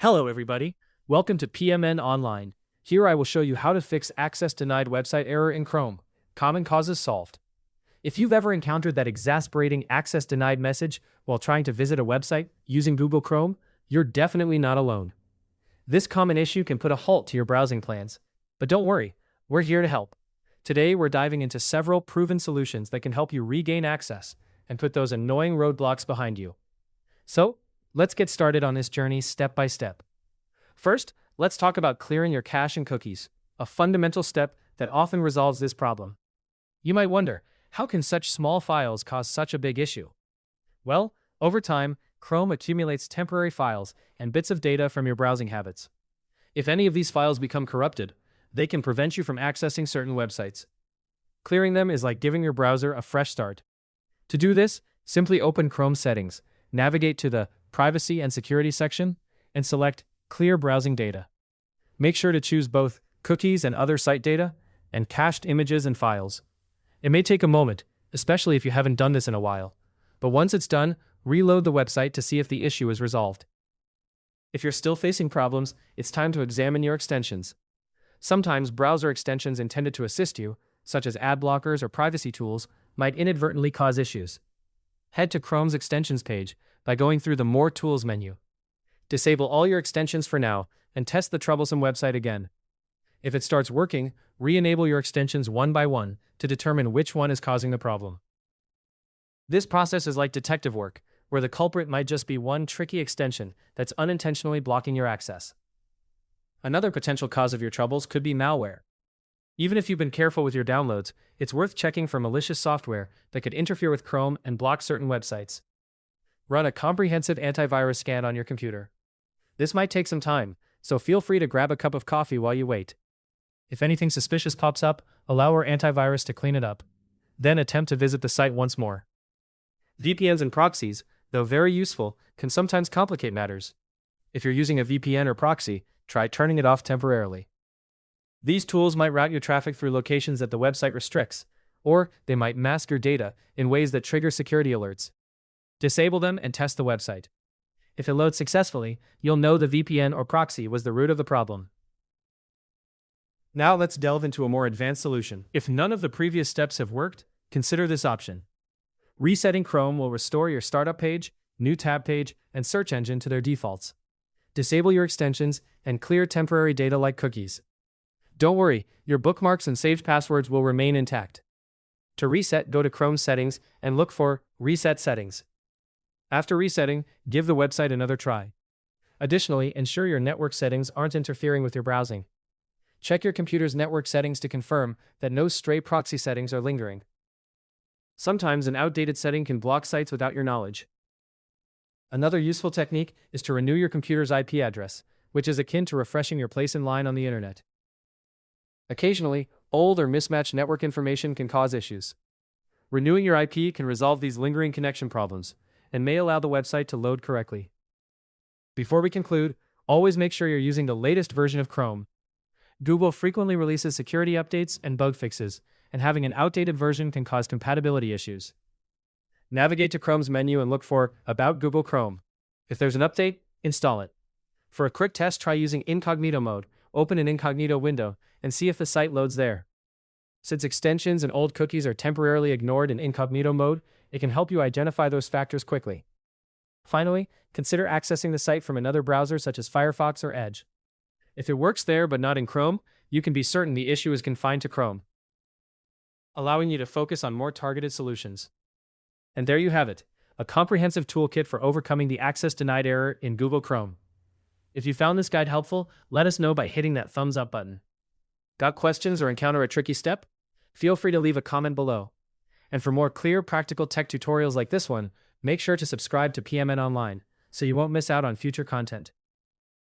Hello everybody, welcome to PMN Online. Here I will show you how to fix access denied website error in Chrome. Common causes solved. If you've ever encountered that exasperating access denied message while trying to visit a website using Google Chrome, you're definitely not alone. This common issue can put a halt to your browsing plans. But don't worry, we're here to help. Today we're diving into several proven solutions that can help you regain access and put those annoying roadblocks behind you. So, let's get started on this journey step by step. First, let's talk about clearing your cache and cookies, a fundamental step that often resolves this problem. You might wonder, how can such small files cause such a big issue? Well, over time, Chrome accumulates temporary files and bits of data from your browsing habits. If any of these files become corrupted, they can prevent you from accessing certain websites. Clearing them is like giving your browser a fresh start. To do this, simply open Chrome settings, navigate to the Privacy and Security section, and select Clear Browsing Data. Make sure to choose both cookies and other site data, and cached images and files. It may take a moment, especially if you haven't done this in a while, but once it's done, reload the website to see if the issue is resolved. If you're still facing problems, it's time to examine your extensions. Sometimes browser extensions intended to assist you, such as ad blockers or privacy tools, might inadvertently cause issues. Head to Chrome's extensions page by going through the More Tools menu. Disable all your extensions for now and test the troublesome website again. If it starts working, re-enable your extensions one by one to determine which one is causing the problem. This process is like detective work, where the culprit might just be one tricky extension that's unintentionally blocking your access. Another potential cause of your troubles could be malware. Even if you've been careful with your downloads, it's worth checking for malicious software that could interfere with Chrome and block certain websites. Run a comprehensive antivirus scan on your computer. This might take some time, so feel free to grab a cup of coffee while you wait. If anything suspicious pops up, allow our antivirus to clean it up. Then attempt to visit the site once more. VPNs and proxies, though very useful, can sometimes complicate matters. If you're using a VPN or proxy, try turning it off temporarily. These tools might route your traffic through locations that the website restricts, or they might mask your data in ways that trigger security alerts. Disable them and test the website. If it loads successfully, you'll know the VPN or proxy was the root of the problem. Now let's delve into a more advanced solution. If none of the previous steps have worked, consider this option. Resetting Chrome will restore your startup page, new tab page, and search engine to their defaults. Disable your extensions and clear temporary data like cookies. Don't worry, your bookmarks and saved passwords will remain intact. To reset, go to Chrome Settings and look for Reset Settings. After resetting, give the website another try. Additionally, ensure your network settings aren't interfering with your browsing. Check your computer's network settings to confirm that no stray proxy settings are lingering. Sometimes an outdated setting can block sites without your knowledge. Another useful technique is to renew your computer's IP address, which is akin to refreshing your place in line on the internet. Occasionally, old or mismatched network information can cause issues. Renewing your IP can resolve these lingering connection problems, and may allow the website to load correctly. Before we conclude, always make sure you're using the latest version of Chrome. Google frequently releases security updates and bug fixes, and having an outdated version can cause compatibility issues. Navigate to Chrome's menu and look for About Google Chrome. If there's an update, install it. For a quick test, try using incognito mode. Open an incognito window and see if the site loads there. Since extensions and old cookies are temporarily ignored in incognito mode, it can help you identify those factors quickly. Finally, consider accessing the site from another browser such as Firefox or Edge. If it works there but not in Chrome, you can be certain the issue is confined to Chrome, allowing you to focus on more targeted solutions. And there you have it, a comprehensive toolkit for overcoming the access denied error in Google Chrome. If you found this guide helpful, let us know by hitting that thumbs up button. Got questions or encounter a tricky step? Feel free to leave a comment below. And for more clear, practical tech tutorials like this one, make sure to subscribe to PMN Online so you won't miss out on future content.